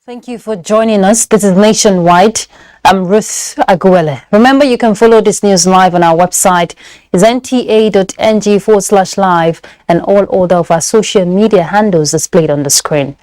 Thank you for joining us. This is Nationwide. I'm Ruth Aguele. Remember, you can follow this news live on our website. It's nta.ng/live and all other of our social media handles displayed on the screen.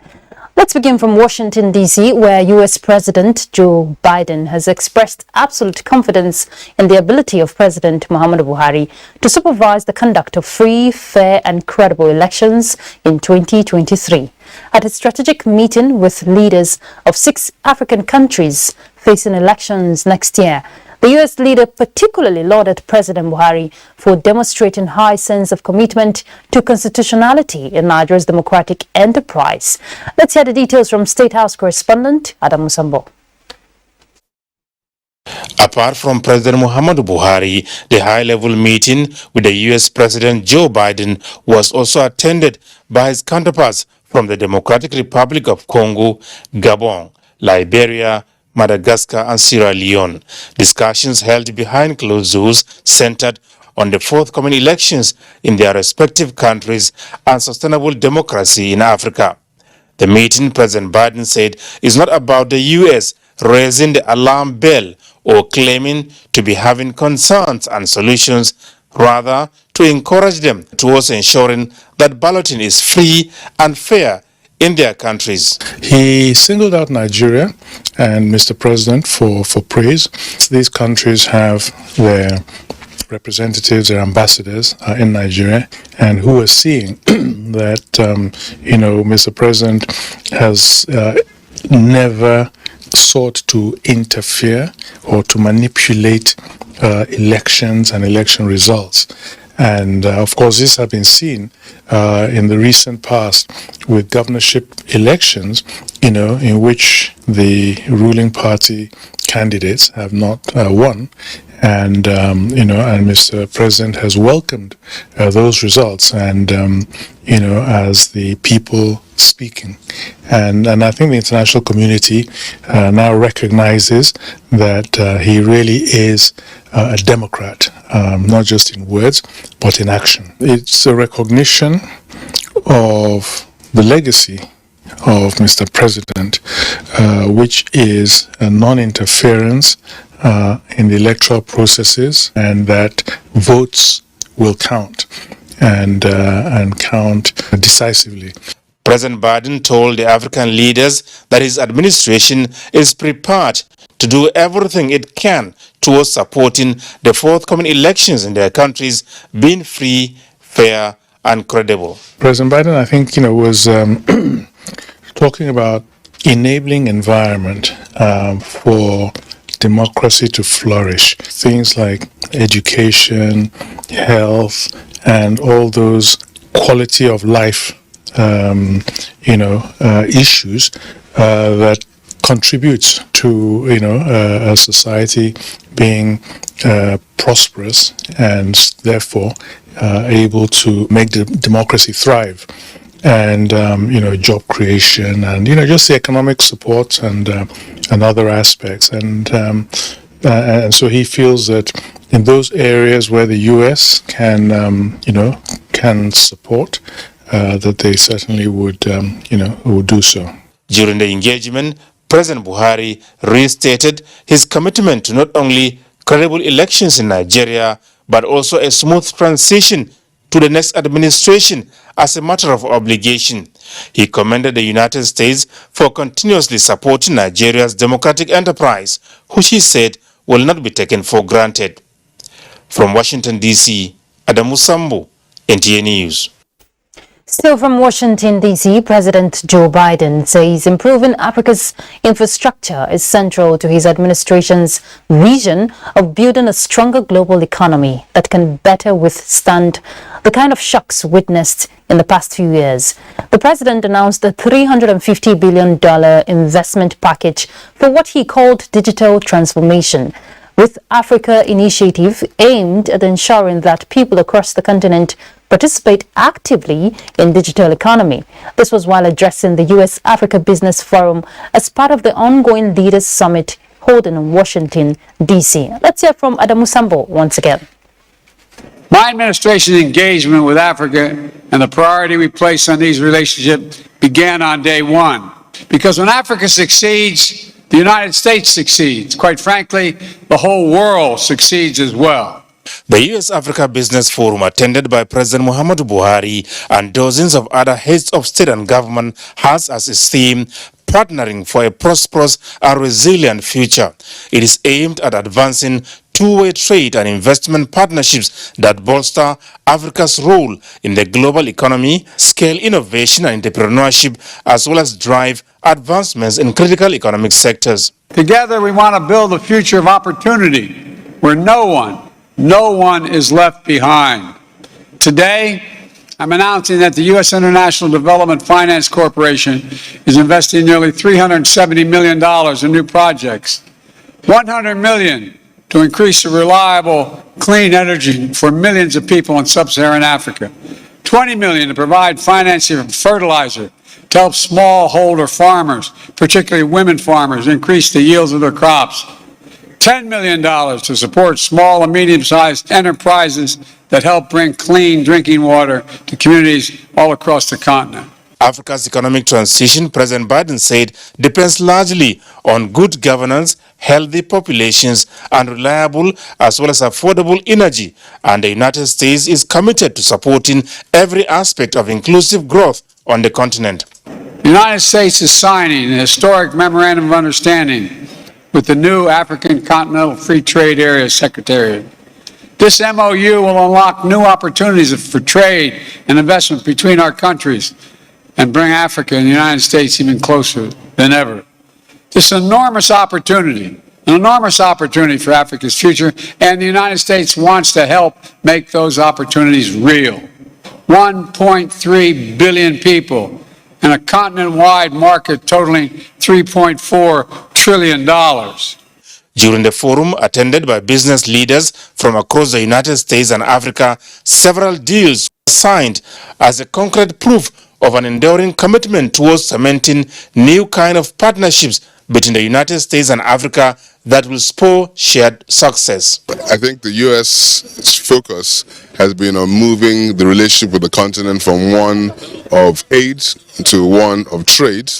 Let's begin from Washington, D.C., where U.S. President Joe Biden has expressed absolute confidence in the ability of President Muhammadu Buhari to supervise the conduct of free, fair and credible elections in 2023. At a strategic meeting with leaders of 6 African countries facing elections next year, the U.S. leader particularly lauded President Buhari for demonstrating high sense of commitment to constitutionality in Nigeria's democratic enterprise. Let's hear the details from State House correspondent Adam Musambo. Apart from President Muhammadu Buhari, the high-level meeting with the U.S. President Joe Biden was also attended by his counterparts from the Democratic Republic of Congo, Gabon, Liberia, Madagascar and Sierra Leone. Discussions held behind closed doors centered on the forthcoming elections in their respective countries and sustainable democracy in Africa. The meeting, President Biden said, is not about the U.S. raising the alarm bell or claiming to be having concerns and solutions, rather to encourage them towards ensuring that balloting is free and fair in their countries. He singled out Nigeria and Mr. President for praise. These countries have their representatives, their ambassadors in Nigeria, and who are seeing that, Mr. President has never sought to interfere or to manipulate elections and election results. And of course, this has been seen in the recent past with governorship elections, in which the ruling party candidates have not won. And, and Mr. President has welcomed those results and, as the people speaking. And I think the international community now recognizes that he really is a Democrat, not just in words, but in action. It's a recognition of the legacy of Mr. President, which is a non-interference in the electoral processes, and that votes will count and count decisively. President Biden told the African leaders that his administration is prepared to do everything it can towards supporting the forthcoming elections in their countries being free, fair, and credible. President Biden, I think, was talking about enabling environment for democracy to flourish. Things like education, health, and all those quality of life issues that contributes to a society being prosperous and therefore able to make the democracy thrive, and job creation and just the economic support and other aspects, and so he feels that in those areas where the U.S. can support, that they certainly would do so. During the engagement, President Buhari restated his commitment to not only credible elections in Nigeria, but also a smooth transition to the next administration as a matter of obligation. He commended the United States for continuously supporting Nigeria's democratic enterprise, which he said will not be taken for granted. From Washington, D.C., Adam Musambo, NTA News. Still from Washington, D.C., President Joe Biden says improving Africa's infrastructure is central to his administration's vision of building a stronger global economy that can better withstand the kind of shocks witnessed in the past few years. The president announced a $350 billion investment package for what he called digital transformation, with Africa initiative aimed at ensuring that people across the continent participate actively in digital economy. This was while addressing the U.S.-Africa Business Forum as part of the ongoing Leaders Summit holding in Washington, D.C. Let's hear from Adam Musambo once again. My administration's engagement with Africa and the priority we place on these relationships began on day one. Because when Africa succeeds, the United States succeeds. Quite frankly, the whole world succeeds as well. The US-Africa Business Forum, attended by President Muhammadu Buhari and dozens of other heads of state and government, has as its theme partnering for a prosperous and resilient future. It is aimed at advancing two-way trade and investment partnerships that bolster Africa's role in the global economy, scale innovation and entrepreneurship, as well as drive advancements in critical economic sectors. Together, we want to build a future of opportunity where no one is left behind. Today, I'm announcing that the U.S. International Development Finance Corporation is investing nearly $370 million in new projects, $100 million to increase the reliable, clean energy for millions of people in sub-Saharan Africa, $20 million to provide financing for fertilizer to help smallholder farmers, particularly women farmers, increase the yields of their crops, $10 million to support small and medium-sized enterprises that help bring clean drinking water to communities all across the continent. Africa's economic transition, President Biden said, depends largely on good governance, healthy populations, and reliable as well as affordable energy. And the United States is committed to supporting every aspect of inclusive growth on the continent. The United States is signing a historic memorandum of understanding with the new African Continental Free Trade Area Secretariat. This MOU will unlock new opportunities for trade and investment between our countries and bring Africa and the United States even closer than ever. This is an enormous opportunity for Africa's future, and the United States wants to help make those opportunities real. 1.3 billion people and a continent-wide market totaling $3.4 trillion. During the forum, attended by business leaders from across the United States and Africa, several deals were signed as a concrete proof of an enduring commitment towards cementing new kind of partnerships between the United States and Africa that will spur shared success. I think the U.S.'s focus has been on moving the relationship with the continent from one of aid to one of trade,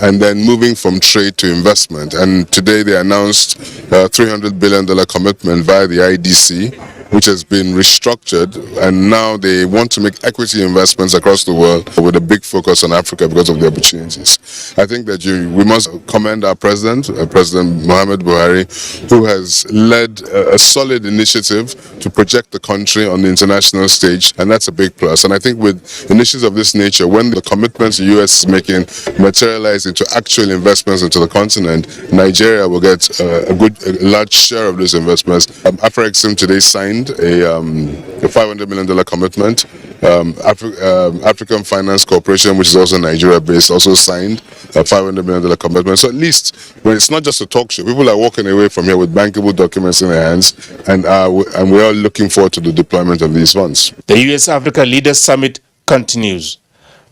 and then moving from trade to investment. And today they announced a $300 billion commitment via the IDC, which has been restructured, and now they want to make equity investments across the world with a big focus on Africa because of the opportunities. I think that we must commend our President Muhammadu Buhari, who has led a solid initiative to project the country on the international stage, and that's a big plus. And I think with initiatives of this nature, when the commitments the U.S. is making materialize into actual investments into the continent, Nigeria will get a large share of those investments. Afrexim today signed a $500 million commitment. African Finance Corporation, which is also Nigeria-based, also signed a $500 million commitment. So at least when it's not just a talk show, people are walking away from here with bankable documents in their hands, and we're all looking forward to the deployment of these funds. The US-Africa Leaders Summit continues.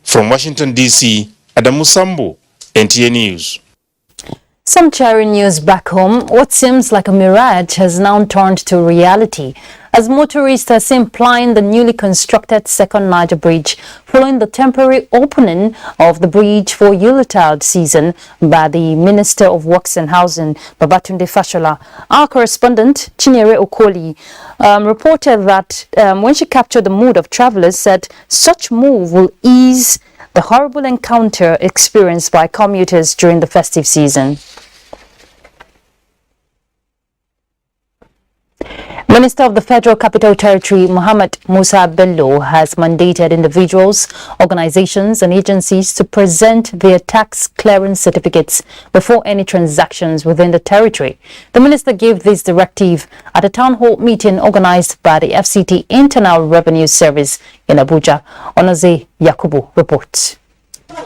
From Washington, D.C., Adamu Sambo, NTA News. Some cheering news back home. What seems like a mirage has now turned to reality as motorists are seen plying the newly constructed second Niger Bridge following the temporary opening of the bridge for Electoral season by the Minister of Works and Housing, Babatunde Fashola. Our correspondent, Chinyere Okoli, reported that when she captured the mood of travelers, said such move will ease the horrible encounter experienced by commuters during the festive season. Minister of the Federal Capital Territory, Mohammed Musa Bello, has mandated individuals, organizations and agencies to present their tax clearance certificates before any transactions within the territory. The minister gave this directive at a town hall meeting organized by the FCT Internal Revenue Service in Abuja. Onoze Yakubu reports.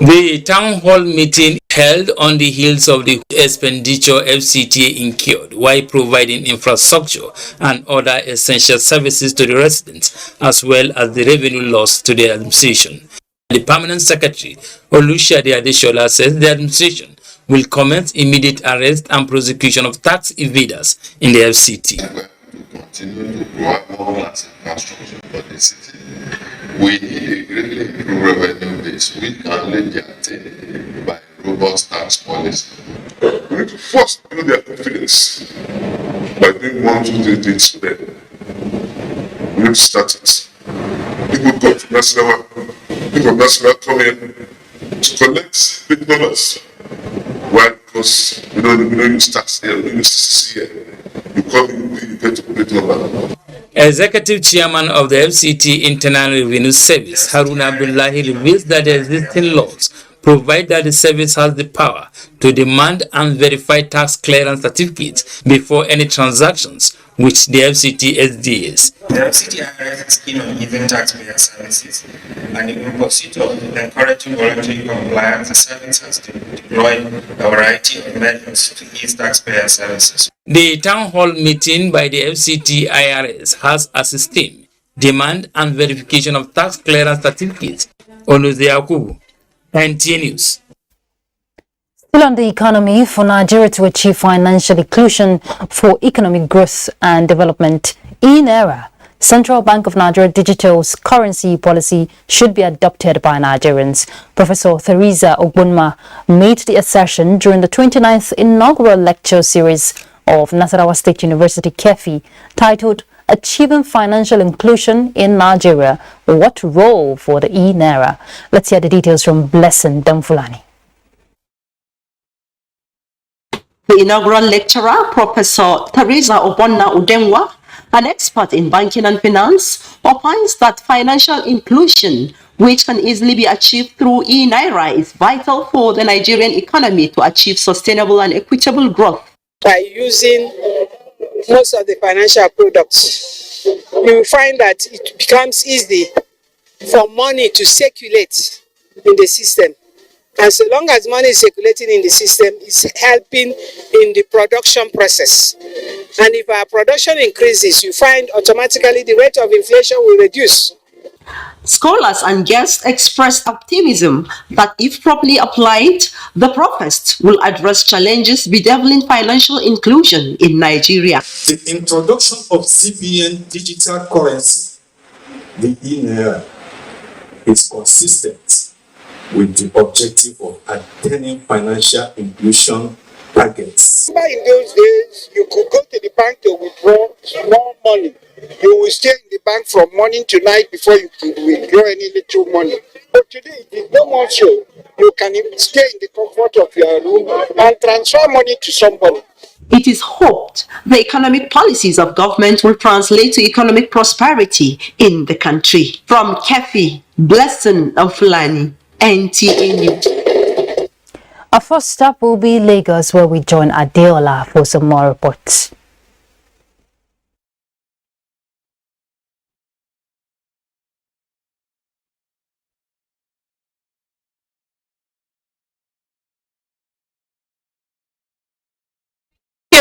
The town hall meeting held on the heels of the expenditure FCTA incurred while providing infrastructure and other essential services to the residents, as well as the revenue loss to the administration. The permanent secretary, Olushade Adeshola, says the administration will commence immediate arrest and prosecution of tax evaders in the FCT. Continue to provide more infrastructure for the city. We need a greatly improved revenue base, which can only be attained by robust tax policy. We need to first build their confidence by doing 1, 2, 3 things for them. We need to start it. People go to national, people from national come here to collect big numbers. Why? Because we don't use tax here, we don't use CCC here. You come in, you get to big number. Executive Chairman of the FCT Internal Revenue Service, Haruna Abdullahi, reveals that the existing laws provide that the service has the power to demand and verify tax clearance certificates before any transactions, which the FCT SDs. The FCT is keen on giving taxpayer services, and in pursuit of encouraging voluntary compliance, the service has deployed a variety of measures to ease taxpayer services. The town hall meeting by the FCT IRS has as its theme demand and verification of tax clearance certificates. Onoze Yakubu, NTA News. Still on the economy, for Nigeria to achieve financial inclusion for economic growth and development in Naira, Central Bank of Nigeria Digital's currency policy should be adopted by Nigerians. Professor Theresa Ogbonma made the assertion during the 29th inaugural lecture series of Nasarawa State University KEFI, titled Achieving Financial Inclusion in Nigeria, What Role for the E-Naira? Let's hear the details from Blessing Damfulani. The inaugural lecturer, Professor Theresa Ogbonna Udemwa, an expert in banking and finance, opines that financial inclusion, which can easily be achieved through e-Naira, is vital for the Nigerian economy to achieve sustainable and equitable growth. By using most of the financial products, you will find that it becomes easy for money to circulate in the system. And so long as money is circulating in the system, it's helping in the production process. And if our production increases, you find automatically the rate of inflation will reduce. Scholars and guests expressed optimism that if properly applied, the provost will address challenges bedeviling financial inclusion in Nigeria. The introduction of CBN digital currency, the e-Naira, is consistent with the objective of attaining financial inclusion targets. In those days, you could go to the bank to withdraw small money. You will stay in the bank from morning to night before you could withdraw any little money. But today, it is no more so. You can stay in the comfort of your room and transfer money to somebody. It is hoped the economic policies of government will translate to economic prosperity in the country. From KEFI, Blessing Fulani, NTA News. Our first stop will be Lagos, where we join Adeola for some more reports.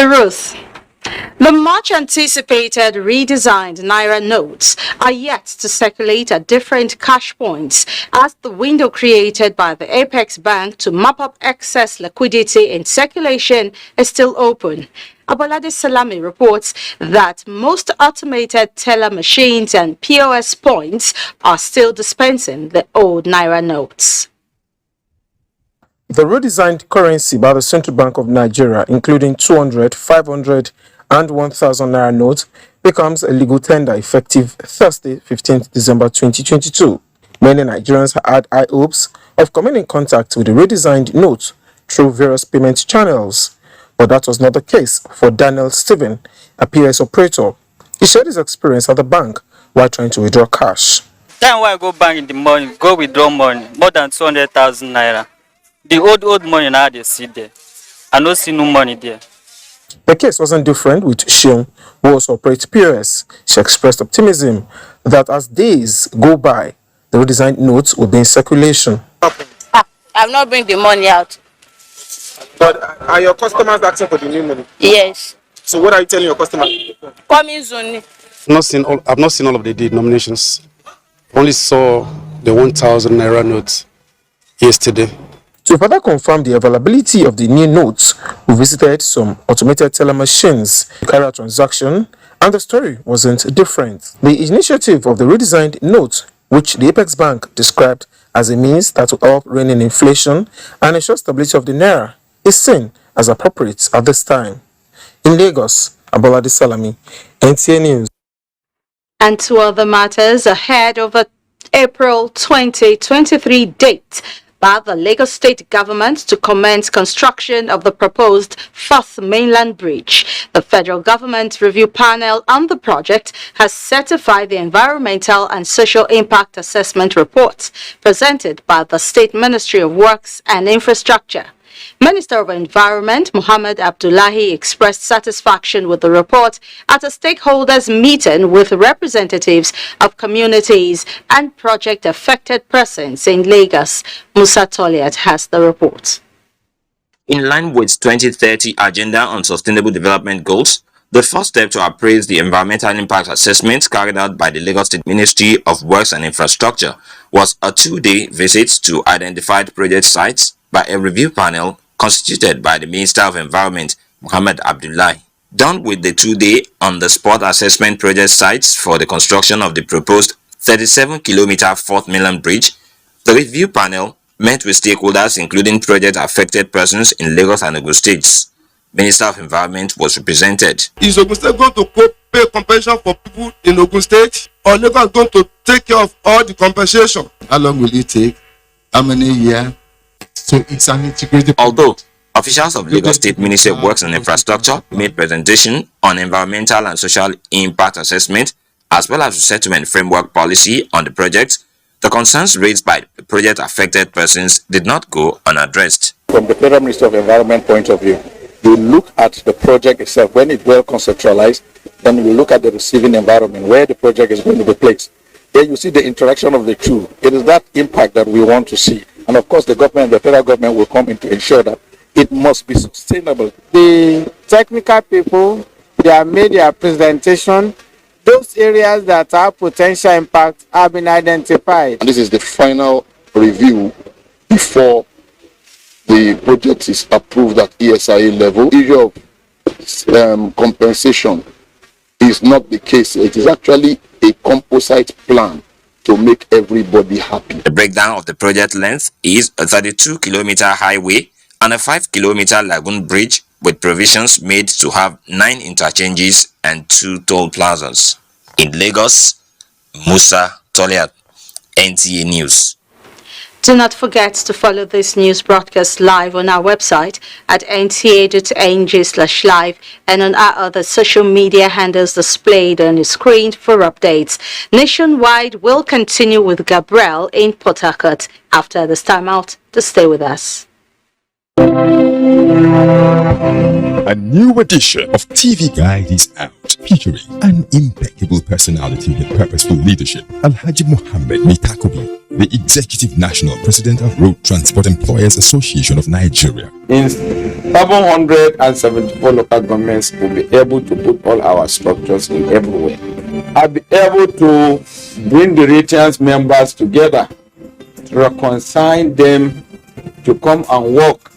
Ruth, the much anticipated redesigned Naira notes are yet to circulate at different cash points as the window created by the Apex Bank to mop up excess liquidity in circulation is still open. Abolade Salami reports that most automated teller machines and POS points are still dispensing the old Naira notes. The redesigned currency by the Central Bank of Nigeria, including 200, 500 and 1,000 Naira notes, becomes a legal tender effective Thursday, 15th December 2022. Many Nigerians had high hopes of coming in contact with the redesigned note through various payment channels, but that was not the case for Daniel Stephen, a POS operator. He shared his experience at the bank while trying to withdraw cash. Time when I go bank in the morning, go withdraw money, more than 200,000 Naira. The old money now they see there. I don't see no money there. The case wasn't different with Shion, who also operates POS. She expressed optimism that as days go by, the redesigned notes will be in circulation. I've not bring the money out. But are your customers asking for the new money? Yes. So what are you telling your customers? Coming soon. I've not seen all of the denominations. Only saw the 1,000 Naira notes yesterday. To further confirm the availability of the new notes, we visited some automated teller machines to carry out transaction, and the story wasn't different. The initiative of the redesigned note, which the Apex Bank described as a means that will help rein in inflation and ensure stability of the Naira, is seen as appropriate at this time. In Lagos, Abolade Salami, NTA News. And to other matters, ahead of a April 2023 date by the Lagos State government to commence construction of the proposed 4th Mainland Bridge, the federal government review panel on the project has certified the environmental and social impact assessment reports presented by the State Ministry of Works and Infrastructure. Minister of Environment Mohammed Abdullahi expressed satisfaction with the report at a stakeholders meeting with representatives of communities and project-affected persons in Lagos. Musa Toliat has the report. In line with 2030 Agenda on Sustainable Development Goals, the first step to appraise the environmental impact assessment carried out by the Lagos State Ministry of Works and Infrastructure was a 2-day visit to identified project sites by a review panel constituted by the Minister of Environment, Mohammed Abdullahi. Done with the 2-day on-the-spot assessment project sites for the construction of the proposed 37-kilometer 4th Mainland Bridge, the review panel met with stakeholders including project-affected persons in Lagos and Ogun states. Minister of Environment was represented. Is Ogun State going to pay compensation for people in Ogun State, or Lagos is going to take care of all the compensation? How long will it take? How many years? So it's an integrated. Although officials of Lagos State Ministry of Works and Infrastructure made presentation on environmental and social impact assessment as well as resettlement framework policy on the project, the concerns raised by project-affected persons did not go unaddressed. From the Federal Ministry of Environment point of view, we look at the project itself when it's well conceptualized, then we look at the receiving environment where the project is going to be placed. Then you see the interaction of the two. It is that impact that we want to see. And of course, the government, the federal government will come in to ensure that it must be sustainable. The technical people, they have made their presentation. Those areas that have potential impact have been identified. And this is the final review before the project is approved at ESIA level. The issue of compensation is not the case. It is actually a composite plan to make everybody happy. The breakdown of the project length is a 32-kilometer highway and a 5-kilometer lagoon bridge with provisions made to have 9 interchanges and 2 toll plazas. In Lagos, Musa Toliat, NTA News. Do not forget to follow this news broadcast live on our website at nta.ng/live and on our other social media handles displayed on your screen for updates. Nationwide will continue with Gabriel in Port Harcourt after this time out. To stay with us. A new edition of TV Guide is out, featuring an impeccable personality with purposeful leadership, Alhaji Mohammed Mitakobi, the Executive National President of Road Transport Employers Association of Nigeria. In 774 local governments, will be able to put all our structures in everywhere. I'll be able to bring the Retians members together, to reconcile them, to come and work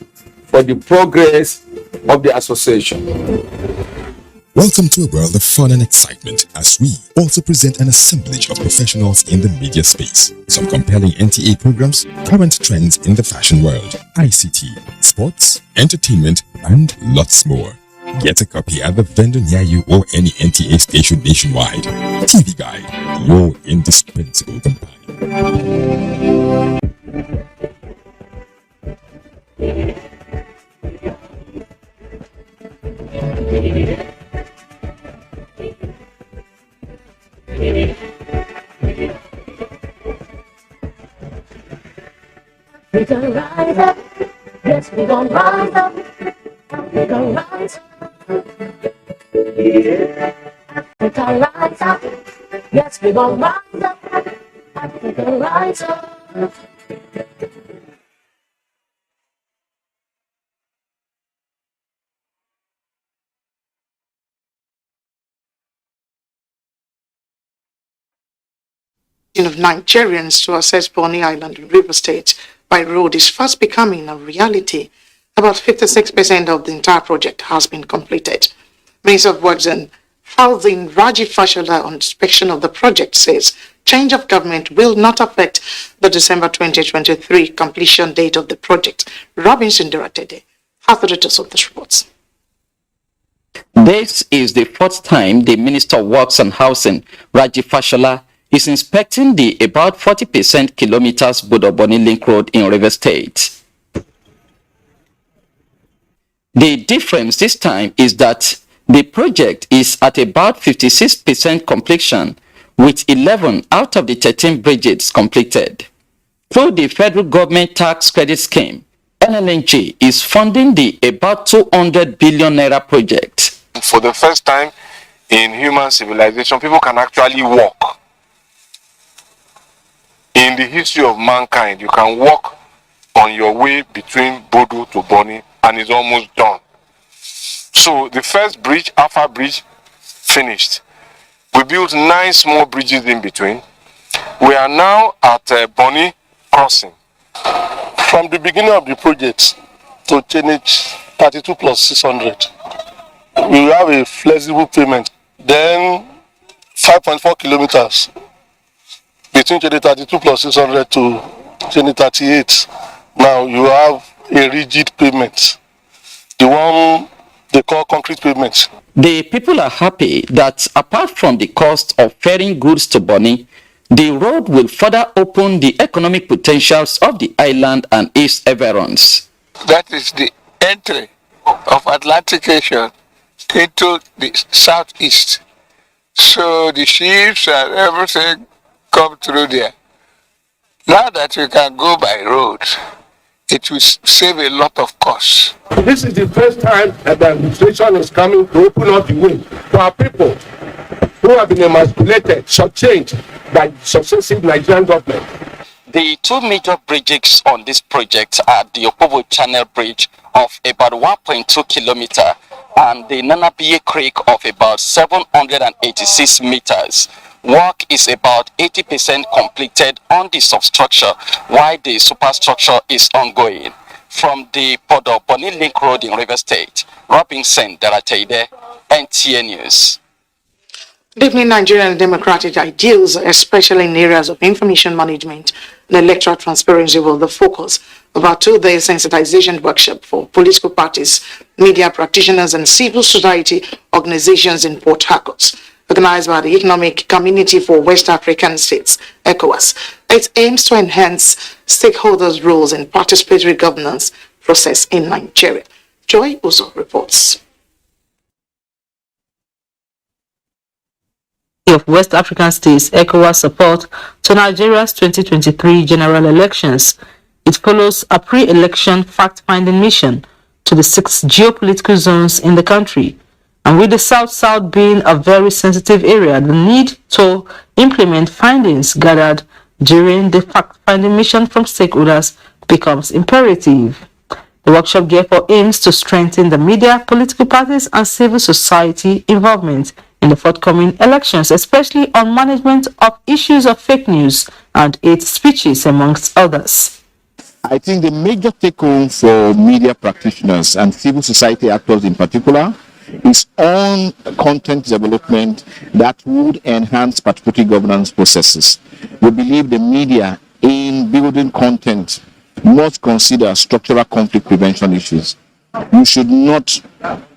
for the progress of the association. Welcome to a world of fun and excitement as we also present an assemblage of professionals in the media space. Some compelling NTA programs, current trends in the fashion world, ICT, sports, entertainment, and lots more. Get a copy at the vendor near you or any NTA station nationwide. TV Guide, your indispensable companion. We gonna rise up, yes, we gonna rise up, we gonna rise up, yeah. We gonna rise up, yes, we gonna rise up, we gonna rise up. Of Nigerians to access Bony Island in River State by road is fast becoming a reality. About 56% of the entire project has been completed. Minister of Works and Housing Rajiv Fashola on inspection of the project says change of government will not affect the December 2023 completion date of the project. Robinson Duratede has the details of this report. This is the fourth time the Minister of Works and Housing, Raji Fashola, is inspecting the about 40% kilometers Bony Link Road in Rivers State. The difference this time is that the project is at about 56% completion, with 11 out of the 13 bridges completed. Through the federal government tax credit scheme, NLNG is funding the about 200 billion naira project. For the first time in human civilization, people can actually walk. In the history of mankind, you can walk on your way between Bodo to Bony, and it's almost done. So the first bridge, Alpha Bridge, finished. We built 9 small bridges in between. We are now at Bony Crossing. From the beginning of the project to change 32 plus 600, we have a flexible payment. Then 5.4 kilometers between 32 plus 600 to 38. Now you have a rigid payment, the one they call concrete pavement. The people are happy that apart from the cost of ferrying goods to Bony, the road will further open the economic potentials of the island and its environs. That is the entry of Atlantic Ocean into the southeast. So the ships and everything come through there. Now that we can go by road, it will save a lot of costs. This is the first time that the administration is coming to open up the way to our people who have been emasculated, shortchanged by successive Nigerian government. The 2 major bridges on this project are the Opobo Channel Bridge of about 1.2 kilometers and the Nanabiye Creek of about 786 meters. Work is about 80% completed on the substructure, while the superstructure is ongoing. From the Bony Link Road in River State, Robinson Daratede, NTA News. Deepening Nigerian democratic ideals, especially in areas of information management and electoral transparency, will the focus of our 2-day sensitization workshop for political parties, media practitioners, and civil society organizations in Port Harcourt, organized by the Economic Community for West African States, ECOWAS. It aims to enhance stakeholders' roles in participatory governance process in Nigeria. Joy Uzo reports. Of West African States, ECOWAS support to Nigeria's 2023 general elections. It follows a pre-election fact-finding mission to the 6 geopolitical zones in the country. And with the South-South being a very sensitive area, the need to implement findings gathered during the fact-finding mission from stakeholders becomes imperative. The workshop therefore aims to strengthen the media, political parties, and civil society involvement in the forthcoming elections, especially on management of issues of fake news and hate speeches, amongst others. I think the major take-home for media practitioners and civil society actors in particular is on content development that would enhance participatory governance processes. We believe the media in building content must consider structural conflict prevention issues. You should not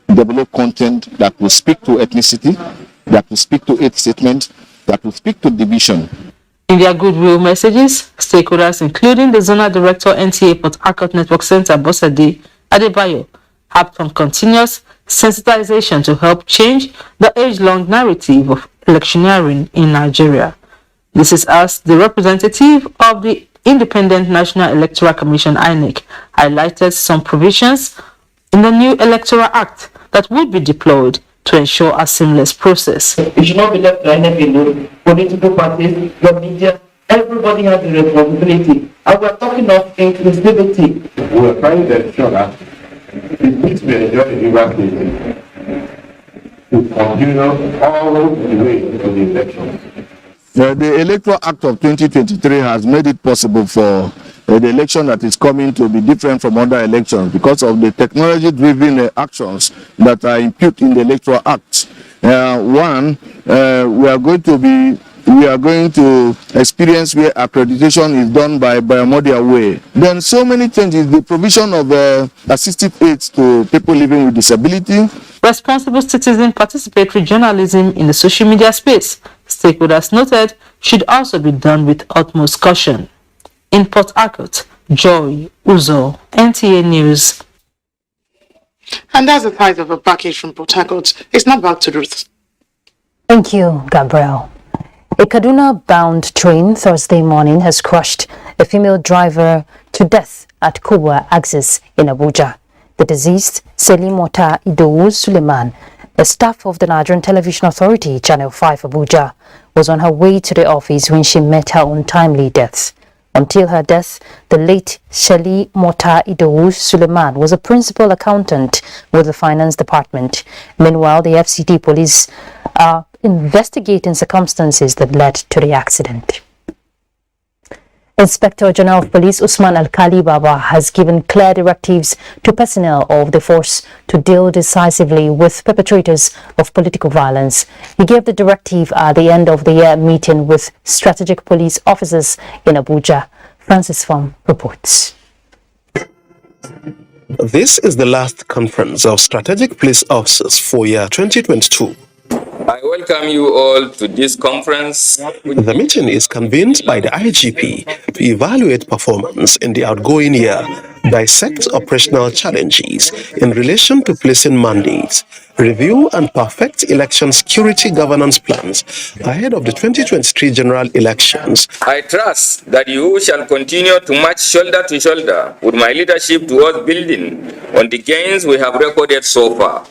develop content that will speak to ethnicity, that will speak to hate statement, that will speak to division. In their goodwill messages, stakeholders, including the Zonal Director NTA Port Harcourt Network Center, Bosade Adebayo, have from continuous sensitization to help change the age-long narrative of electioneering in Nigeria. This is as the representative of the Independent National Electoral Commission, INEC, highlighted some provisions in the new Electoral Act that would be deployed to ensure a seamless process. It should not be left to INEC alone. Political parties, the media, everybody has a responsibility. And we're talking of inclusivity. We're trying to ensure that it needs to be enjoyed in River State to continue all the way to the elections. The Electoral Act of 2023 has made it possible for the election that is coming to be different from other elections because of the technology-driven actions that are imputed in the Electoral Act. We are going to be we are going to experience where accreditation is done by biomedical way. Then so many changes, the provision of assistive aids to people living with disability. Responsible citizen participatory journalism in the social media space, stakeholders noted, should also be done with utmost caution. In Port Harcourt, Joy Uzo, NTA News. And that's the size of a package from Port Harcourt. It's not back to Ruth. Thank you, Gabriel. A Kaduna-bound train Thursday morning has crushed a female driver to death at Kubwa axis in Abuja. The deceased, Selimota Idowu Suleiman, a staff of the Nigerian Television Authority, Channel 5 Abuja, was on her way to the office when she met her untimely death. Until her death, the late Selimota Idowu Suleiman was a principal accountant with the Finance Department. Meanwhile, the FCT police are investigating circumstances that led to the accident. Inspector General of Police Usman Alkali Baba has given clear directives to personnel of the force to deal decisively with perpetrators of political violence. He gave the directive at the end of the year meeting with strategic police officers in Abuja. Francis Fong reports. This is the last conference of strategic police officers for year 2022. I welcome you all to this conference. The meeting is convened by the IGP to evaluate performance in the outgoing year, dissect operational challenges in relation to policing mandates, review and perfect election security governance plans ahead of the 2023 general elections. I trust that you shall continue to march shoulder to shoulder with my leadership towards building on the gains we have recorded so far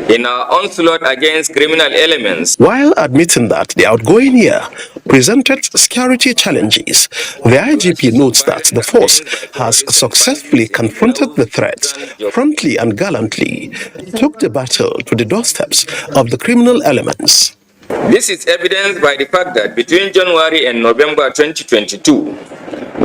in our onslaught against criminal elements. While admitting that the outgoing year presented security challenges, the IGP notes that the force has successfully confronted the threats promptly and gallantly, took the battle to the doorsteps of the criminal elements. This is evidenced by the fact that between January and November 2022,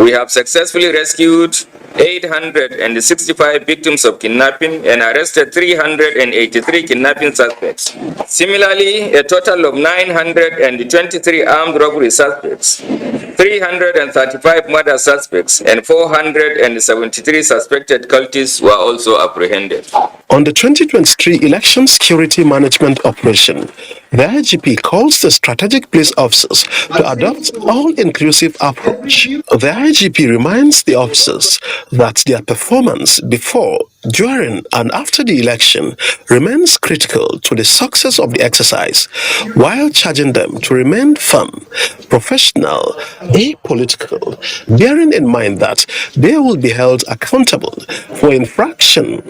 we have successfully rescued 865 victims of kidnapping and arrested 383 kidnapping suspects. Similarly, a total of 923 armed robbery suspects, 335 murder suspects, and 473 suspected cultists were also apprehended. On the 2023 election security management operation, the IGP calls the strategic police officers to adopt an all-inclusive approach. The IGP reminds the officers that their performance before, during, and after the election remains critical to the success of the exercise, while charging them to remain firm, professional, apolitical, bearing in mind that they will be held accountable for infraction.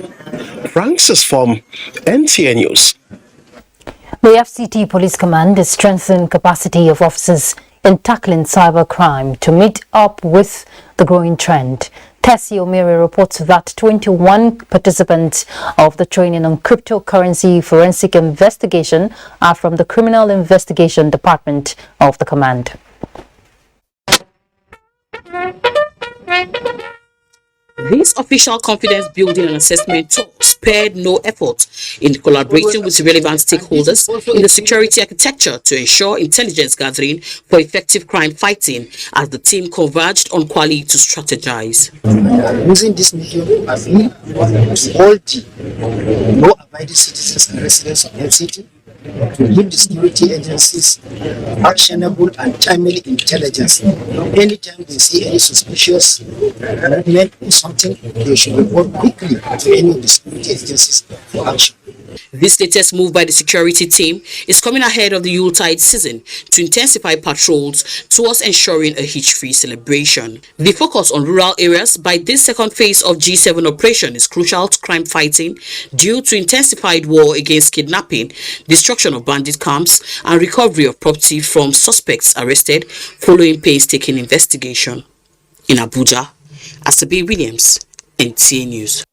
Francis from NTA News. The FCT Police Command is strengthening capacity of officers in tackling cybercrime to meet up with the growing trend. Tessie Omeri reports that 21 participants of the training on cryptocurrency forensic investigation are from the Criminal Investigation Department of the Command. This official confidence building and assessment talk spared no effort in collaborating with relevant stakeholders in the security architecture to ensure intelligence gathering for effective crime fighting as the team converged on quality to strategize. Using this medium as we all the law-abiding citizens and residents of FCT to give the security agencies actionable and timely intelligence. Anytime they see any suspicious movement or something, they should report quickly to any of the security agencies for action. This latest move by the security team is coming ahead of the Yuletide season to intensify patrols towards ensuring a hitch-free celebration. The focus on rural areas by this second phase of G7 operation is crucial to crime fighting due to intensified war against kidnapping, destruction of bandit camps, and recovery of property from suspects arrested following painstaking investigation. In Abuja, Asabi Williams, NTA News.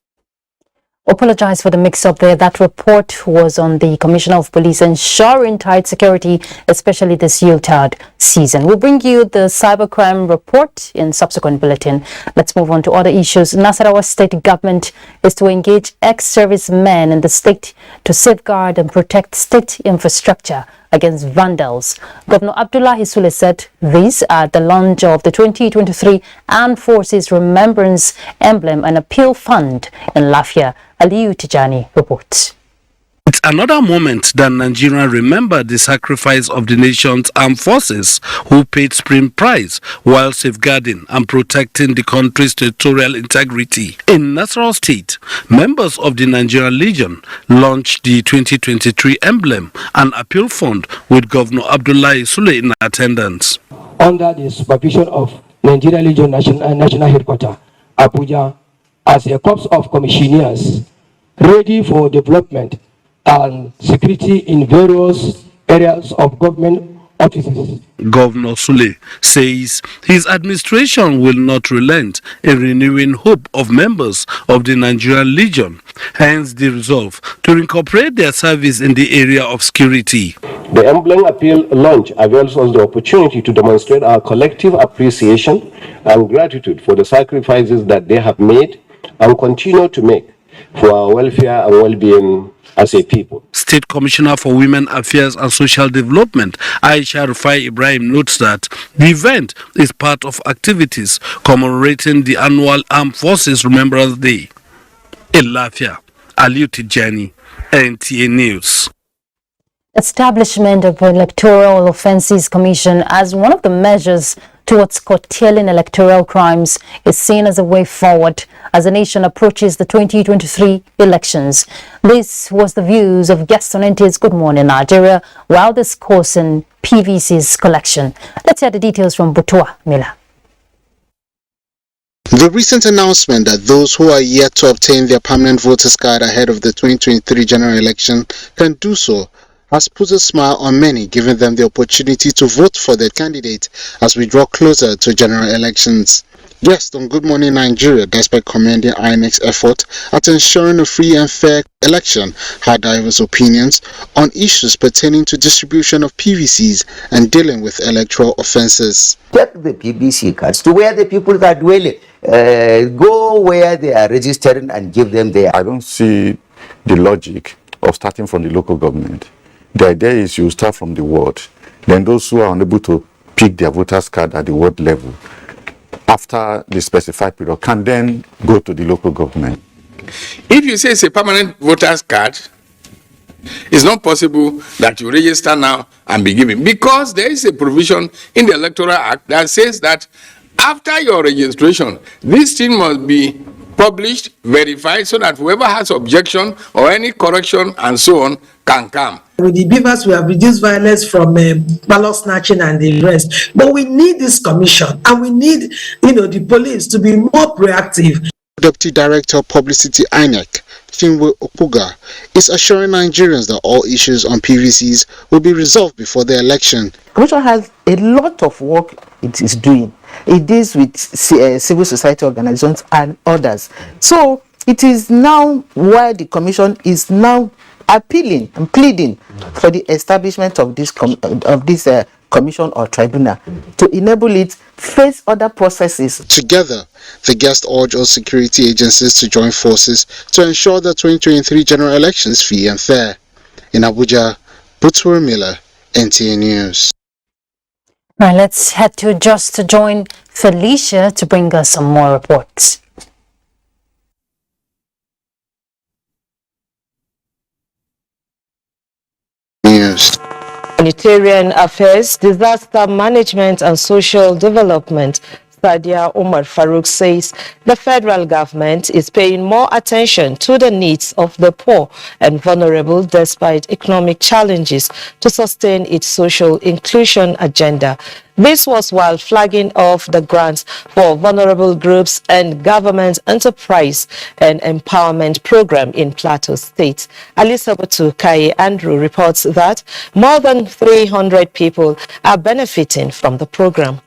Apologize for the mix-up there. That report was on the Commissioner of Police ensuring tight security, especially this Yuletide season. We'll bring you the cybercrime report in subsequent bulletin. Let's move on to other issues. Nasarawa state government is to engage ex-servicemen in the state to safeguard and protect state infrastructure against vandals. Governor Abdullahi Sule said these at the launch of the 2023 Armed Forces Remembrance Emblem and Appeal Fund in Lafia. Aliyu Tijani reports. It's another moment that Nigeria remembered the sacrifice of the nation's armed forces who paid supreme price while safeguarding and protecting the country's territorial integrity. In Nassau State, members of the Nigerian Legion launched the 2023 emblem and appeal fund with Governor Abdullahi Sule in attendance. Under the supervision of Nigerian Legion National Headquarters, Abuja, as a corps of commissioners ready for development and security in various areas of government offices. Governor Sule says his administration will not relent in renewing hope of members of the Nigerian Legion, hence the resolve to incorporate their service in the area of security. The emblem appeal launch avails us the opportunity to demonstrate our collective appreciation and gratitude for the sacrifices that they have made and continue to make for our welfare and well-being as a people. State Commissioner for Women Affairs and Social Development, Aisha Rufai Ibrahim, notes that the event is part of activities commemorating the annual Armed Forces Remembrance Day. In Lafia, Aliyu Tijani, NTA News. Establishment of Electoral Offences Commission as one of the measures towards curtailing electoral crimes is seen as a way forward as the nation approaches the 2023 elections. This was the views of guests on NTA's Good Morning Nigeria while discussing PVC's collection. Let's hear the details from Butua Miller. The recent announcement that those who are yet to obtain their permanent voters card ahead of the 2023 general election can do so has put a smile on many, giving them the opportunity to vote for their candidate as we draw closer to general elections. Guests on Good Morning Nigeria, despite commending INEC's effort at ensuring a free and fair election, had diverse opinions on issues pertaining to distribution of PVCs and dealing with electoral offences. Take the PVC cards to where the people are dwelling. Go where they are registering and give them their... I don't see the logic of starting from the local government. The idea is you start from the ward. Then those who are unable to pick their voters card at the ward level, after the specified period, can then go to the local government. If you say it's a permanent voters card, it's not possible that you register now and be given, because there is a provision in the Electoral Act that says that after your registration, this thing must be published, verified, so that whoever has objection or any correction and so on can come. With the beavers, we have reduced violence from ballot snatching and the rest. But we need this commission, and we need, the police to be more proactive. Deputy Director of Publicity INEC, Finwe Okuga, is assuring Nigerians that all issues on PVCs will be resolved before the election. Commission has a lot of work it is doing. It deals with civil society organizations and others. So it is now why the commission is now appealing and pleading for the establishment of this commission or tribunal to enable it face other processes. Together, the guests urge all security agencies to join forces to ensure the 2023 general elections free and fair. In Abuja, Butua Miller, NTA News. Right, let's head to Just to join Felicia to bring us some more reports. News. Humanitarian Affairs, Disaster Management and Social Development, Sadia Omar Farouk says the federal government is paying more attention to the needs of the poor and vulnerable despite economic challenges to sustain its social inclusion agenda. This was while flagging off the grants for vulnerable groups and government enterprise and empowerment program in Plateau State. Alisabutu Kaye Andrew reports that more than 300 people are benefiting from the program.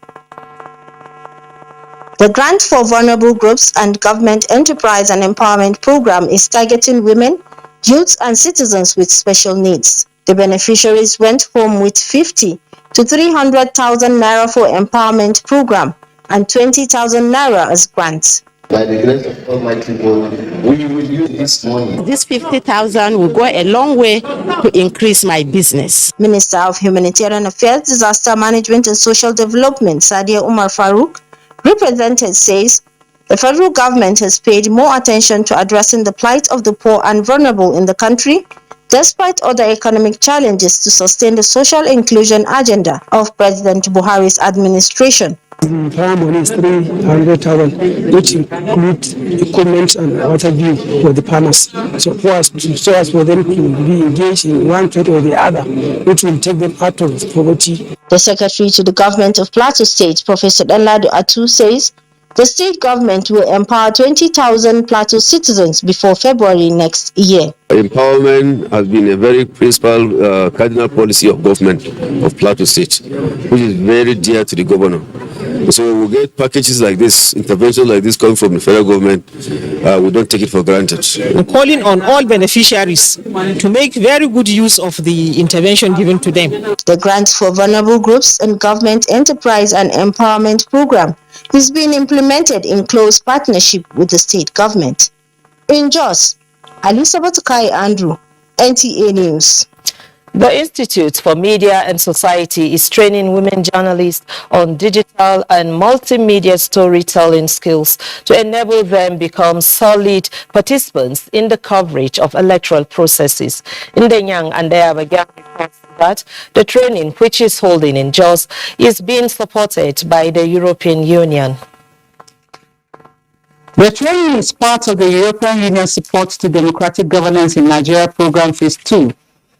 The Grant for Vulnerable Groups and Government Enterprise and Empowerment Program is targeting women, youths, and citizens with special needs. The beneficiaries went home with 50 to 300,000 Naira for Empowerment Program and 20,000 Naira as grants. By the grace of Almighty God, we will use this money. This 50,000 will go a long way to increase my business. Minister of Humanitarian Affairs, Disaster Management and Social Development, Sadia Umar Farouk, represented, says the federal government has paid more attention to addressing the plight of the poor and vulnerable in the country, despite other economic challenges, to sustain the social inclusion agenda of President Buhari's administration. The power money is 300,000, which includes equipment and what have you for the farmers. So as for them to be engaged in one trade or the other, which will take them out of poverty. The secretary to the government of Plateau State, Professor Danlado Atu, says the state government will empower 20,000 Plateau citizens before February next year. Empowerment has been a very principal cardinal policy of government of Plateau State, which is very dear to the governor. So we get packages like this, interventions like this coming from the federal government. We don't take it for granted. I'm calling on all beneficiaries to make very good use of the intervention given to them. The Grants for Vulnerable Groups and Government Enterprise and Empowerment Program is being implemented in close partnership with the state government. In Jos, Alisa Batukai Andrew, NTA News. The Institute for Media and Society is training women journalists on digital and multimedia storytelling skills to enable them become solid participants in the coverage of electoral processes. Ndenyang and Abuja reports that the training, which is holding in Jos, is being supported by the European Union. The training is part of the European Union support to democratic governance in Nigeria program phase 2.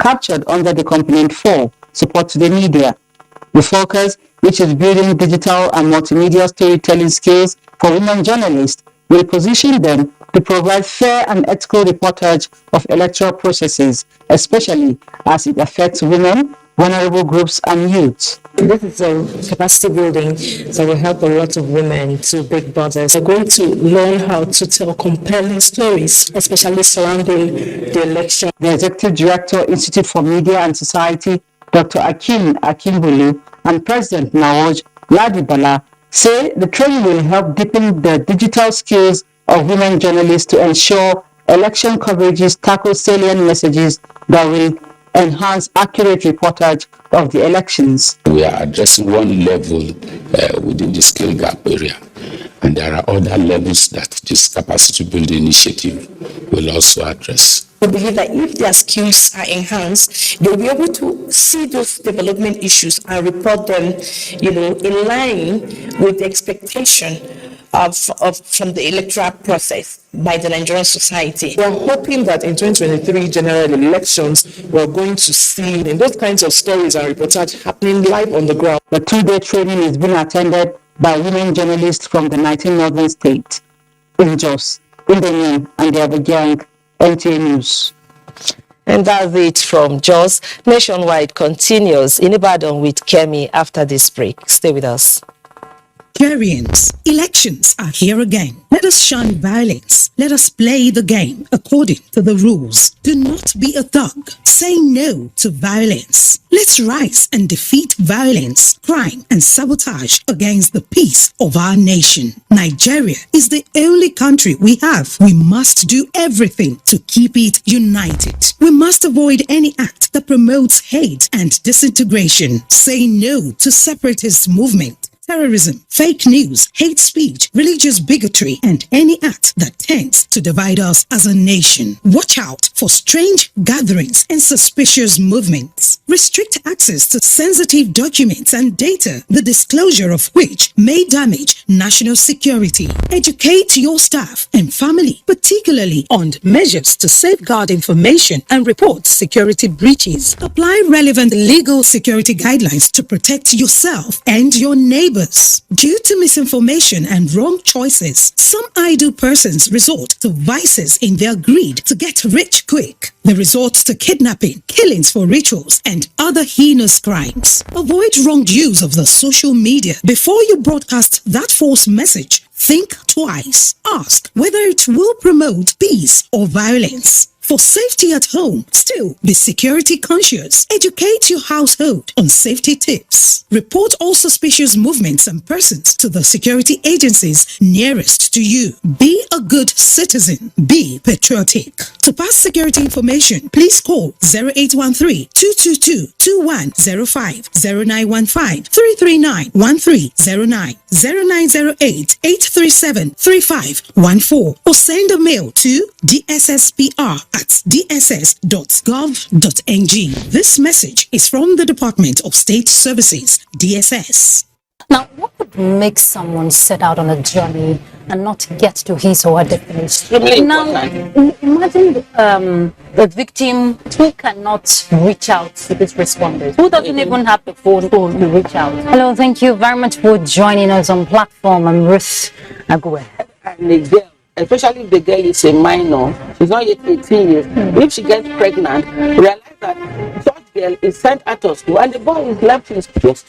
Captured under the component 4, support to the media. The focus, which is building digital and multimedia storytelling skills for women journalists, will position them to provide fair and ethical reportage of electoral processes, especially as it affects women, vulnerable groups and youths. This is a capacity building that will help a lot of women to break borders. They're going to learn how to tell compelling stories, especially surrounding the election. The Executive Director, Institute for Media and Society, Dr. Akin Akimbulu, and President Nawoj Ladibala say the training will help deepen the digital skills of women journalists to ensure election coverages tackle salient messages that will enhance accurate reportage of the elections. We are addressing one level within the skill gap area, and there are other levels that this capacity building initiative will also address. We believe that if their skills are enhanced, they'll be able to see those development issues and report them, in line with the expectation from the electoral process by the Nigerian society. We are hoping that in 2023 general elections, we're going to see those kinds of stories and reportage happening live on the ground. The 2-day training is being attended by women journalists from the 19 northern states. In Jos, Ndenyang and the other gang, NTA News. And that's it from Jos. Nationwide continues in Ibadan with Kemi after this break. Stay with us. Nigerians, elections are here again. Let us shun violence. Let us play the game according to the rules. Do not be a thug. Say no to violence. Let's rise and defeat violence, crime, and sabotage against the peace of our nation. Nigeria is the only country we have. We must do everything to keep it united. We must avoid any act that promotes hate and disintegration. Say no to separatist movement, terrorism, fake news, hate speech, religious bigotry, and any act that tends to divide us as a nation. Watch out for strange gatherings and suspicious movements. Restrict access to sensitive documents and data, the disclosure of which may damage national security. Educate your staff and family, particularly on measures to safeguard information and report security breaches. Apply relevant legal security guidelines to protect yourself and your neighbors. Due to misinformation and wrong choices, some idle persons resort to vices in their greed to get rich quick. They resort to kidnapping, killings for rituals, and other heinous crimes. Avoid wrong use of the social media. Before you broadcast that false message, think twice. Ask whether it will promote peace or violence. for safety at home. Still, be security conscious. Educate your household on safety tips. Report all suspicious movements and persons to the security agencies nearest to you. Be a good citizen. Be patriotic. To pass security information, please call 0813-222-2105, 0915-339-1309, 0908-837-3514, or send a mail to dssPR@dss.gov.ng. This message is from the Department of State Services, DSS. Now, what would make someone set out on a journey and not get to his or her destination? Now, imagine the victim who cannot reach out to these responders, who doesn't even have the phone to reach out. Hello, thank you very much for joining us on platform. I'm Ruth Aguele. And the girl, especially if the girl is a minor, she's not yet 18 years. If she gets pregnant, realize that such girl is sent out of school and the boy is left in school. Just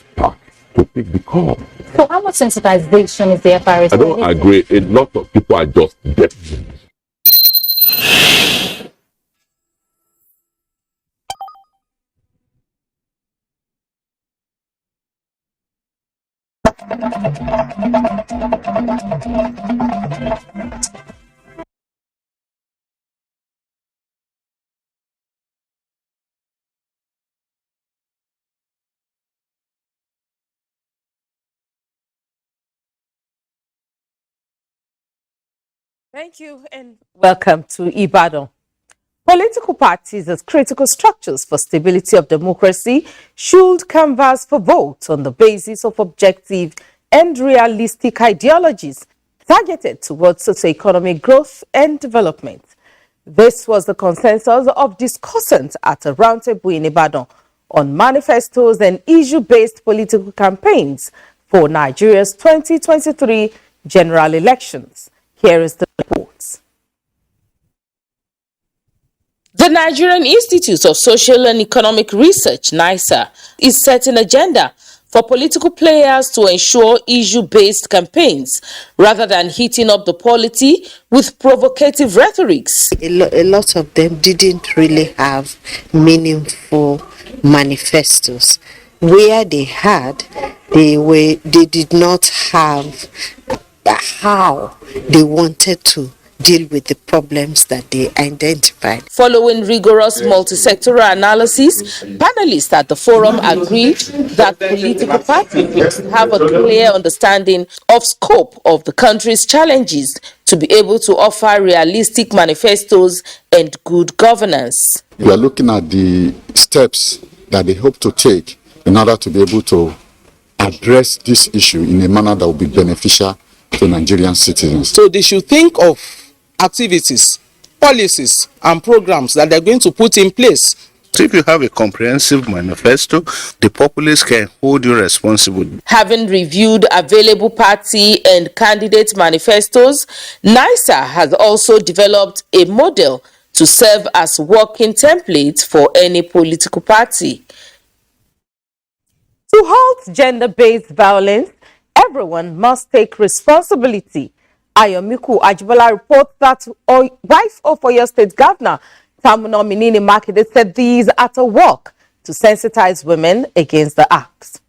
to pick the call. So how much sensitization is there, Paris? I don't agree. A lot of people are just deaf. Thank you and welcome to Ibadan. Political parties as critical structures for stability of democracy should canvass for votes on the basis of objective and realistic ideologies targeted towards socio-economic growth and development. This was the consensus of discussants at a roundtable in Ibadan on manifestos and issue-based political campaigns for Nigeria's 2023 general elections. Here is the report. The Nigerian Institute of Social and Economic Research, NISA, is setting an agenda for political players to ensure issue-based campaigns rather than heating up the polity with provocative rhetorics. A lot of them didn't really have meaningful manifestos. Where they had, they did not have how they wanted to deal with the problems that they identified. Following rigorous multi-sectoral analysis, panelists at the forum agreed that political parties must have a clear understanding of scope of the country's challenges to be able to offer realistic manifestos and good governance. We are looking at the steps that they hope to take in order to be able to address this issue in a manner that will be beneficial to Nigerian citizens. So they should think of activities, policies, and programs that they're going to put in place. So if you have a comprehensive manifesto, the populace can hold you responsible. Having reviewed available party and candidate manifestos, NISA has also developed a model to serve as working template for any political party. To halt gender-based violence, everyone must take responsibility. Ayomiku Ajibola reports that wife of Oyo State Governor Tamuno Minini Makinde said these are at a work to sensitize women against the acts.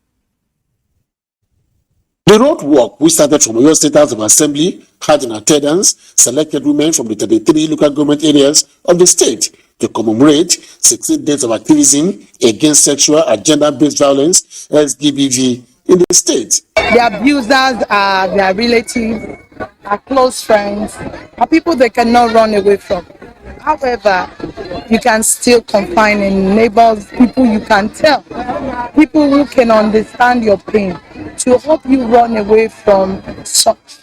The road walk, which started from Oyo State House of Assembly, had in attendance selected women from the 33 local government areas of the state to commemorate 16 days of activism against sexual and gender-based violence, SGBV, in the state. The abusers are their relatives, are close friends, are people they cannot run away from. However, you can still confine in neighbors, people you can tell, people who can understand your pain to help you run away from such,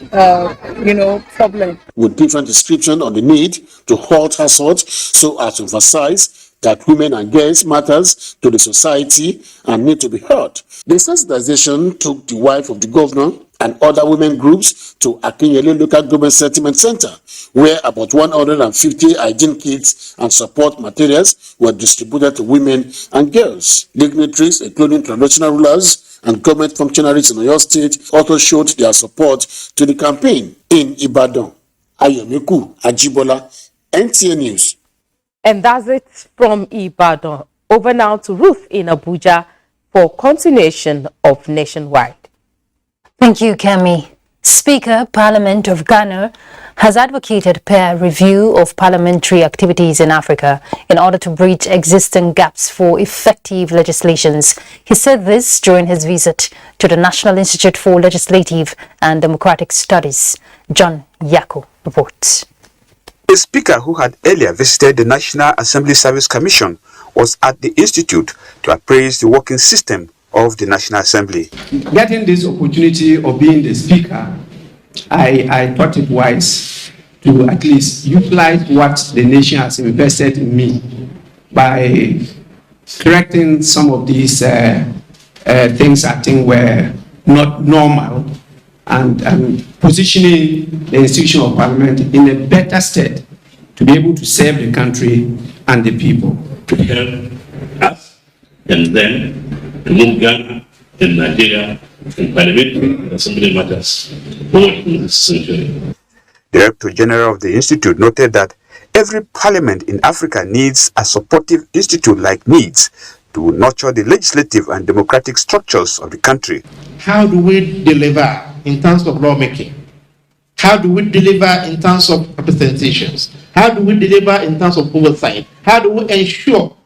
problem. With different description on the need to halt assault so as to emphasize that women and girls matters to the society and need to be heard. The sensitization took the wife of the governor and other women groups to Akinyele Local Government Settlement Center, where about 150 hygiene kits and support materials were distributed to women and girls. Dignitaries, including traditional rulers and government functionaries in Oyo State, also showed their support to the campaign. In Ibadan, Ayomiku Ajibola, NTA News. And that's it from Ibadan. Over now to Ruth in Abuja for continuation of Nationwide. Thank you, Kemi. Speaker, Parliament of Ghana has advocated peer review of parliamentary activities in Africa in order to bridge existing gaps for effective legislations. He said this during his visit to the National Institute for Legislative and Democratic Studies. John Yako reports. The speaker, who had earlier visited the National Assembly Service Commission, was at the institute to appraise the working system of the National Assembly. Getting this opportunity of being the speaker, I thought it wise to at least utilize what the nation has invested in me by correcting some of these things I think were not normal and positioning the institution of parliament in a better state to be able to serve the country and the people. To help us and then remove Ghana and Nigeria and parliamentary and assembly matters forward in this century. The Director General of the Institute noted that every parliament in Africa needs a supportive institute like NEEDS to nurture the legislative and democratic structures of the country. How do we deliver in terms of lawmaking? How do we deliver in terms of representations? How do we deliver in terms of oversight? How do we ensure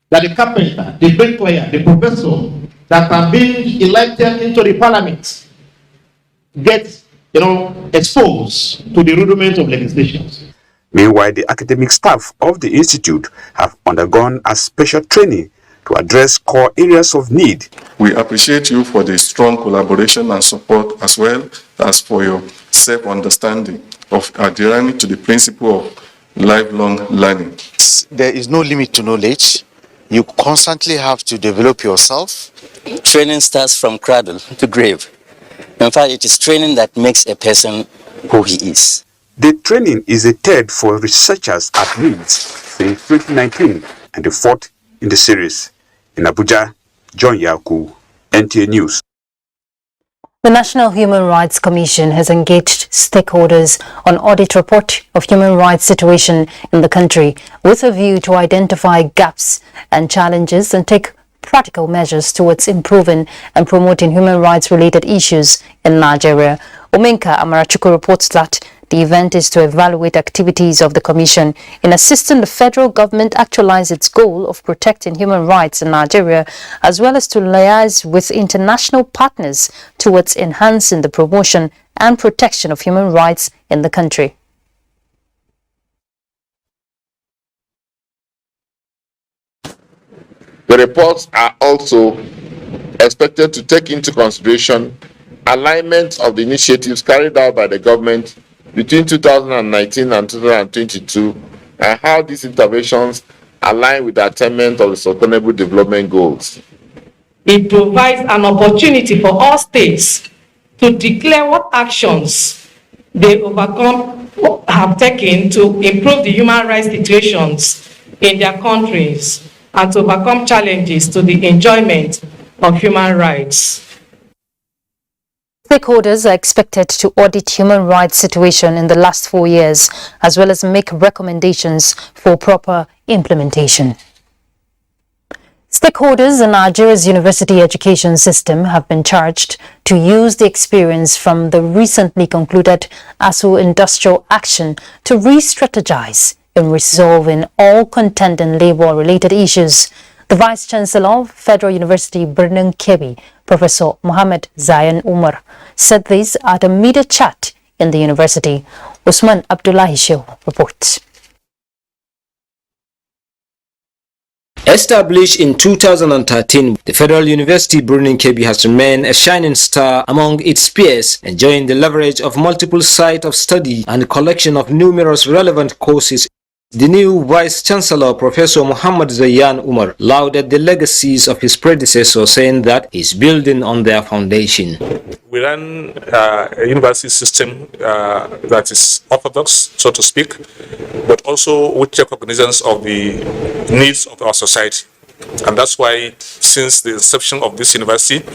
that the carpenter, the bricklayer, the professor that are being elected into the parliament get, exposed to the rudiments of legislations? Meanwhile, the academic staff of the institute have undergone a special training to address core areas of need. We appreciate you for the strong collaboration and support, as well as for your self-understanding of adhering to the principle of lifelong learning. There is no limit to knowledge. You constantly have to develop yourself. Training starts from cradle to grave. In fact, it is training that makes a person who he is. The training is a third for researchers at NEEDS since 2019 and the fourth in the series. In Abuja, John Yaku, NTA News. The National Human Rights Commission has engaged stakeholders on audit report of human rights situation in the country with a view to identify gaps and challenges and take practical measures towards improving and promoting human rights related issues in Nigeria. Omenka Amarachuku reports that the event is to evaluate activities of the Commission in assisting the federal government actualize its goal of protecting human rights in Nigeria, as well as to liaise with international partners towards enhancing the promotion and protection of human rights in the country. The reports are also expected to take into consideration alignment of the initiatives carried out by the government between 2019 and 2022 and how these interventions align with the attainment of the Sustainable Development Goals. It provides an opportunity for all states to declare what actions they have taken to improve the human rights situations in their countries and to overcome challenges to the enjoyment of human rights. Stakeholders are expected to audit human rights situation in the last 4 years, as well as make recommendations for proper implementation. Stakeholders in Nigeria's university education system have been charged to use the experience from the recently concluded ASU industrial action to re-strategize in resolving all contending labor-related issues. The Vice-Chancellor of Federal University Birnin Kebbi, Professor Mohammed Zayan Umar, said this at a media chat in the university. Usman Abdullahi Shehu reports. Established in 2013, the Federal University Birnin Kebbi has remained a shining star among its peers, enjoying the leverage of multiple sites of study and the collection of numerous relevant courses. The new Vice-Chancellor, Professor Muhammad Zayan Umar, lauded the legacies of his predecessor, saying that he's building on their foundation. We run a university system that is orthodox, so to speak, but also with cognizance of the needs of our society. And that's why, since the inception of this university,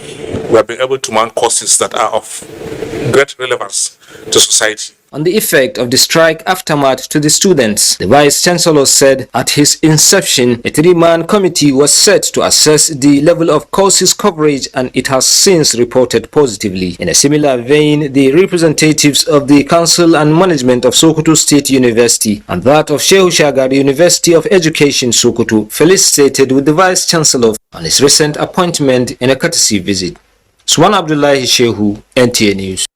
we have been able to mount courses that are of great relevance to society. on the effect of the strike aftermath to the students. The Vice Chancellor said at his inception, a 3-man committee was set to assess the level of courses coverage, and it has since reported positively. In a similar vein, the representatives of the Council and Management of Sokoto State University and that of Shehu Shagari University of Education Sokoto felicitated with the Vice Chancellor on his recent appointment in a courtesy visit. Swan Abdullahi Shehu, NTA News.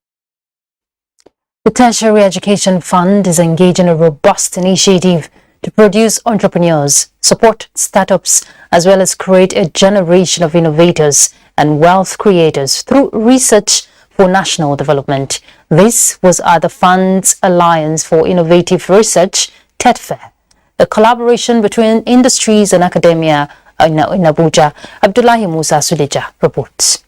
The Tertiary Education Fund is engaged in a robust initiative to produce entrepreneurs, support startups, as well as create a generation of innovators and wealth creators through research for national development. This was at the Fund's Alliance for Innovative Research, TEDFAIR, a collaboration between industries and academia in Abuja. Abdullahi Musa Suleja reports.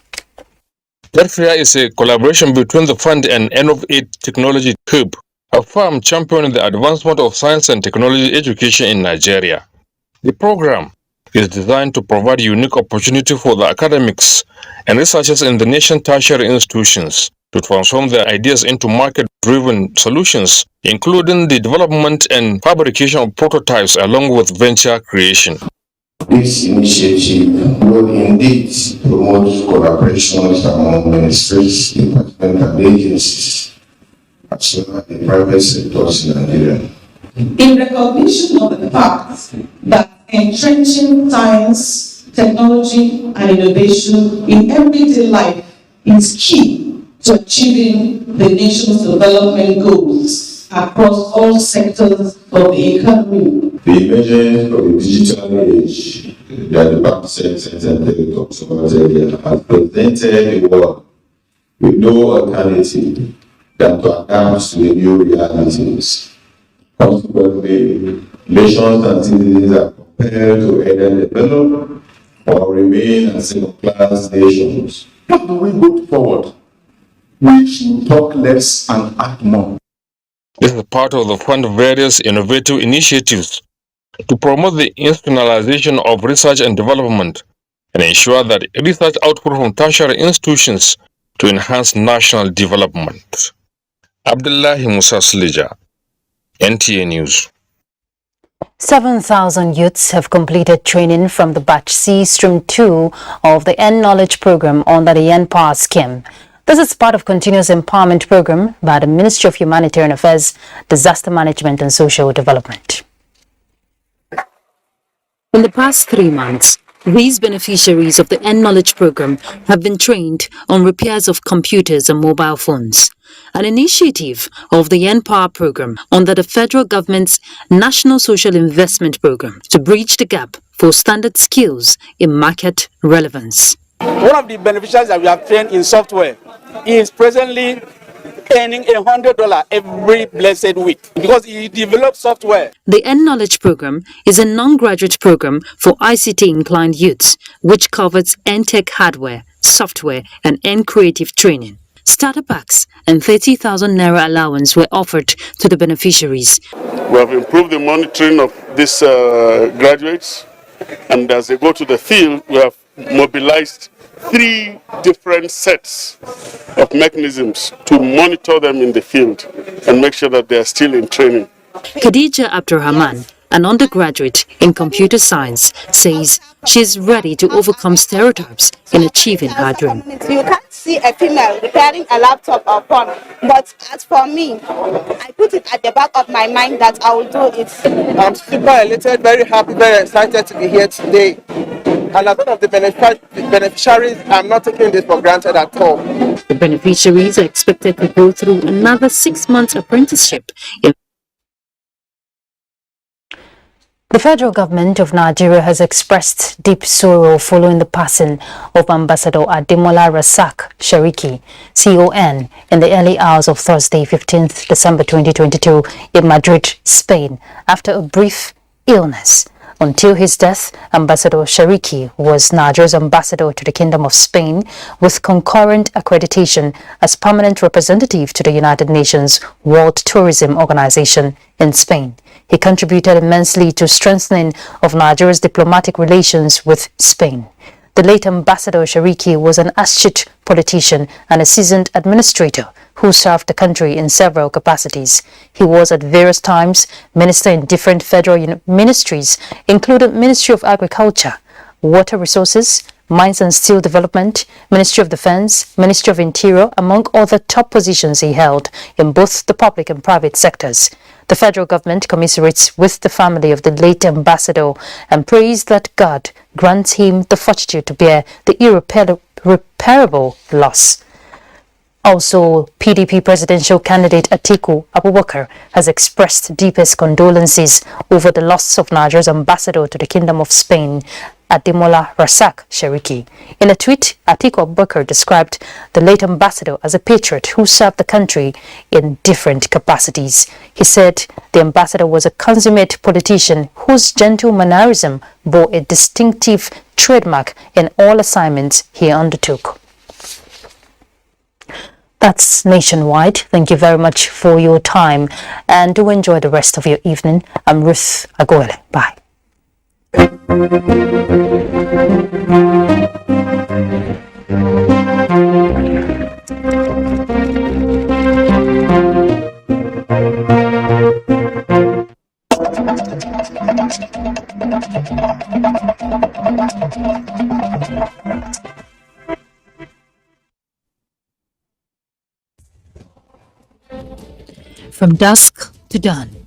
TEDFAIR is a collaboration between the fund and Innovate Technology Hub, a firm championing the advancement of science and technology education in Nigeria. The program is designed to provide unique opportunity for the academics and researchers in the nation's tertiary institutions to transform their ideas into market-driven solutions, including the development and fabrication of prototypes along with venture creation. This initiative will indeed promote collaborations among ministries, departments, and agencies, as well as the private sectors in Nigeria. In recognition of the fact that entrenching science, technology, and innovation in everyday life is key to achieving the nation's development goals across all sectors of the economy. The emergence of the digital age that the bank sector and telecoms area has presented the world with no alternative than to adapt to the new realities. Consequently, nations and citizens are compelled to either develop or remain as single-class nations. How do we go forward? We should talk less and act more. This is part of the fund's various innovative initiatives to promote the institutionalization of research and development and ensure that research output from tertiary institutions to enhance national development. Abdullahi Musa Slija, NTA News. 7,000 youths have completed training from the Batch C Stream 2 of the N-Knowledge program under the N-Power scheme. This is part of continuous empowerment program by the Ministry of Humanitarian Affairs, Disaster Management and Social Development. In the past 3 months, these beneficiaries of the N-Knowledge program have been trained on repairs of computers and mobile phones, an initiative of the N-Power program under the federal government's National Social Investment Program to bridge the gap for standard skills in market relevance. One of the beneficiaries that we have trained in software is presently earning $100 every blessed week because he develops software. The N-Knowledge program is a non-graduate program for ICT-inclined youths, which covers N-Tech hardware, software, and N-Creative training. Starter packs and 30,000 Naira allowance were offered to the beneficiaries. We have improved the monitoring of these graduates, and as they go to the field, we have mobilized 3 different sets of mechanisms to monitor them in the field and make sure that they are still in training. Khadija Abdurrahman, an undergraduate in computer science, says she's ready to overcome stereotypes in achieving her dream. You can't see a female repairing a laptop or phone, but as for me, I put it at the back of my mind that I will do it. I'm super elated, very happy, very excited to be here today. And as one of the beneficiaries, I'm not taking this for granted at all. The beneficiaries are expected to go through another 6-month apprenticeship. The federal government of Nigeria has expressed deep sorrow following the passing of Ambassador Ademola Rasak Shariki, CON, in the early hours of Thursday, 15th December 2022 in Madrid, Spain, after a brief illness. Until his death, Ambassador Shariki was Nigeria's ambassador to the Kingdom of Spain with concurrent accreditation as permanent representative to the United Nations World Tourism Organization in Spain. He contributed immensely to strengthening of Nigeria's diplomatic relations with Spain. The late Ambassador Shariki was an astute politician and a seasoned administrator who served the country in several capacities. He was at various times minister in different federal ministries, including Ministry of Agriculture, Water Resources, Mines and Steel Development, Ministry of Defense, Ministry of Interior, among other top positions he held in both the public and private sectors. The federal government commiserates with the family of the late ambassador and prays that God grants him the fortitude to bear the irreparable loss. Also, PDP presidential candidate Atiku Abubakar has expressed deepest condolences over the loss of Nigeria's ambassador to the Kingdom of Spain, Ademola Rasak Shariki. In a tweet, Atiku Abubakar described the late ambassador as a patriot who served the country in different capacities. He said the ambassador was a consummate politician whose gentle mannerism bore a distinctive trademark in all assignments he undertook. That's nationwide. Thank you very much for your time and do enjoy the rest of your evening. I'm Ruth Aguele. Bye. From dusk to dawn,